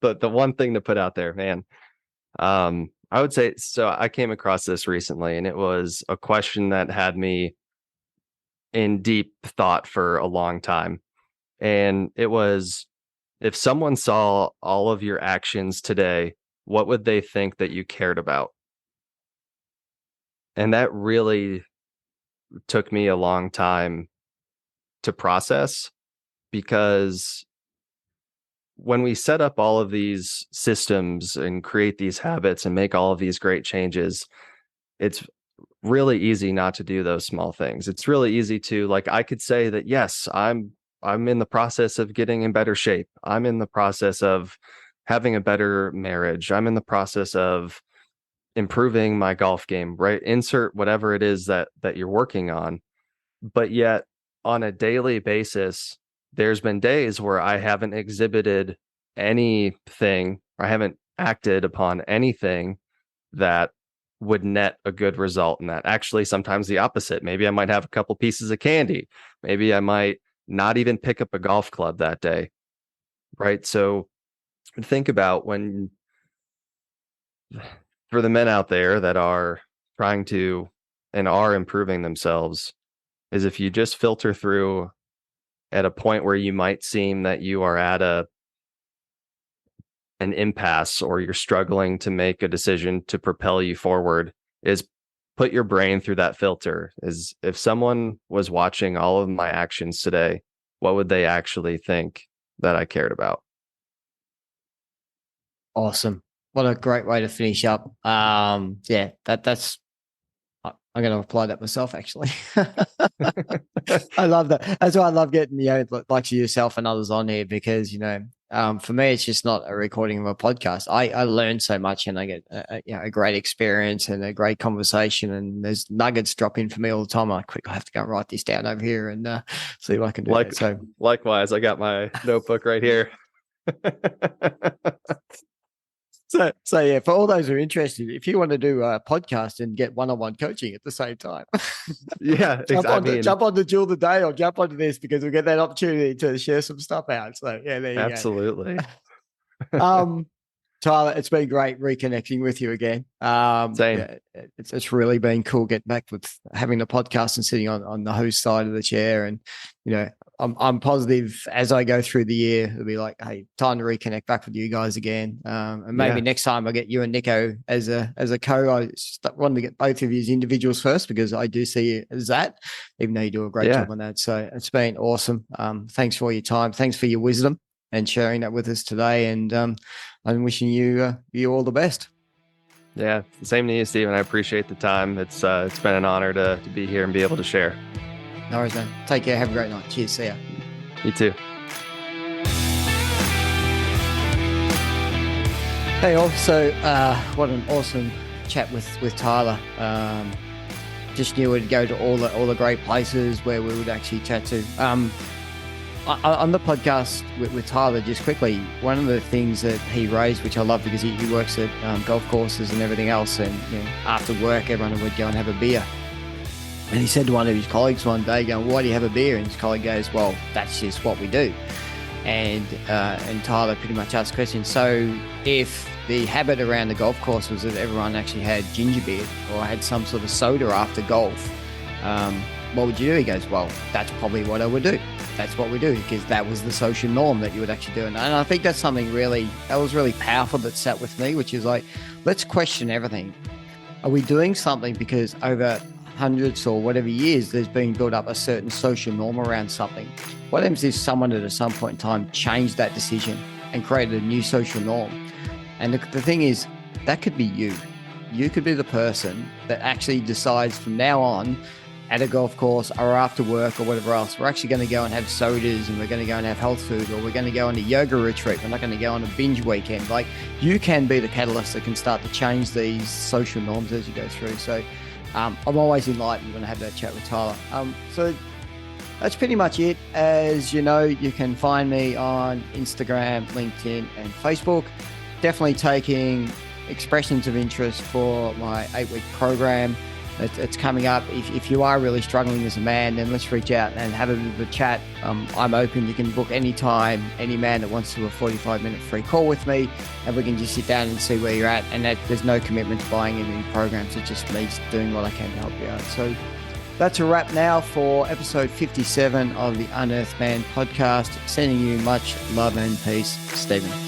one thing to put out there, man. I would say, so I came across this recently, and it was a question that had me in deep thought for a long time. And it was, if someone saw all of your actions today, what would they think that you cared about? And that really took me a long time to process, because when we set up all of these systems and create these habits and make all of these great changes, it's really easy not to do those small things. It's really easy to, like, I could say that, yes, I'm in the process of getting in better shape. I'm in the process of having a better marriage. I'm in the process of improving my golf game, right? Insert whatever it is that you're working on. But yet on a daily basis, there's been days where I haven't exhibited anything, or I haven't acted upon anything that would net a good result in that. Actually, sometimes the opposite. Maybe I might have a couple pieces of candy. Maybe I might not even pick up a golf club that day, right? So think about, when, for the men out there that are trying to and are improving themselves, is if you just filter through at a point where you might seem that you are at an impasse, or you're struggling to make a decision to propel you forward, is put your brain through that filter. Is, if someone was watching all of my actions today, what would they actually think that I cared about? Awesome. What a great way to finish up. That's I'm going to apply that myself, actually. I love that. That's why I love getting, like yourself and others on here, because, for me, it's just not a recording of a podcast. I learn so much, and I get a great experience and a great conversation, and there's nuggets drop in for me all the time. I have to go write this down over here and see what I can do. So likewise, I got my notebook right here. So yeah, for all those who are interested, if you want to do a podcast and get one-on-one coaching at the same time, jump on the Duel the Day, or jump onto this, because we'll get that opportunity to share some stuff out. So yeah, there you absolutely. go. Tyler, it's been great reconnecting with you again. Same. Yeah, it's really been cool getting back with having the podcast and sitting on the host side of the chair. And, I'm positive as I go through the year, it'll be like, hey, time to reconnect back with you guys again. And maybe next time I'll get you and Nico as a co. I just wanted to get both of you as individuals first, because I do see you as that, even though you do a great job on that. So it's been awesome. Thanks for your time. Thanks for your wisdom and sharing that with us today. And I'm wishing you all the best. Yeah, same to you, Stephen. I appreciate the time. It's been an honor to be here and be able to share. No worries, man. Take care. Have a great night. Cheers. See ya. You too. Hey all. So what an awesome chat with Tyler. Just knew we'd go to all the great places where we would actually chat to. On the podcast with Tyler, just quickly, one of the things that he raised, which I love, because he works at golf courses and everything else, and after work everyone would go and have a beer. And he said to one of his colleagues one day, going, "Why do you have a beer?" And his colleague goes, "Well, that's just what we do." And Tyler pretty much asked the question, so if the habit around the golf course was that everyone actually had ginger beer or had some sort of soda after golf, what would you do? He goes, "Well, that's probably what I would do. That's what we do," because that was the social norm that you would actually do. And I think that's something that was really powerful that sat with me, which is like, let's question everything. Are we doing something because over hundreds or whatever years, there's been built up a certain social norm around something. What happens if someone at some point in time changed that decision and created a new social norm? And the thing is, that could be you. You could be the person that actually decides from now on at a golf course or after work or whatever else, we're actually going to go and have sodas and we're going to go and have health food, or we're going to go on a yoga retreat. We're not going to go on a binge weekend. Like, you can be the catalyst that can start to change these social norms as you go through. So I'm always enlightened when I have that chat with Tyler. So that's pretty much it. As you know, you can find me on Instagram, LinkedIn, and Facebook. Definitely taking expressions of interest for my 8-week program. It's coming up. If you are really struggling as a man, then let's reach out and have a bit of a chat. I'm open. You can book anytime, any man that wants to do a 45-minute free call with me, and we can just sit down and see where you're at. And there's no commitment to buying any programs. It's just me doing what I can to help you out. So that's a wrap now for episode 57 of the Unearthed Man podcast. Sending you much love and peace, Stephen.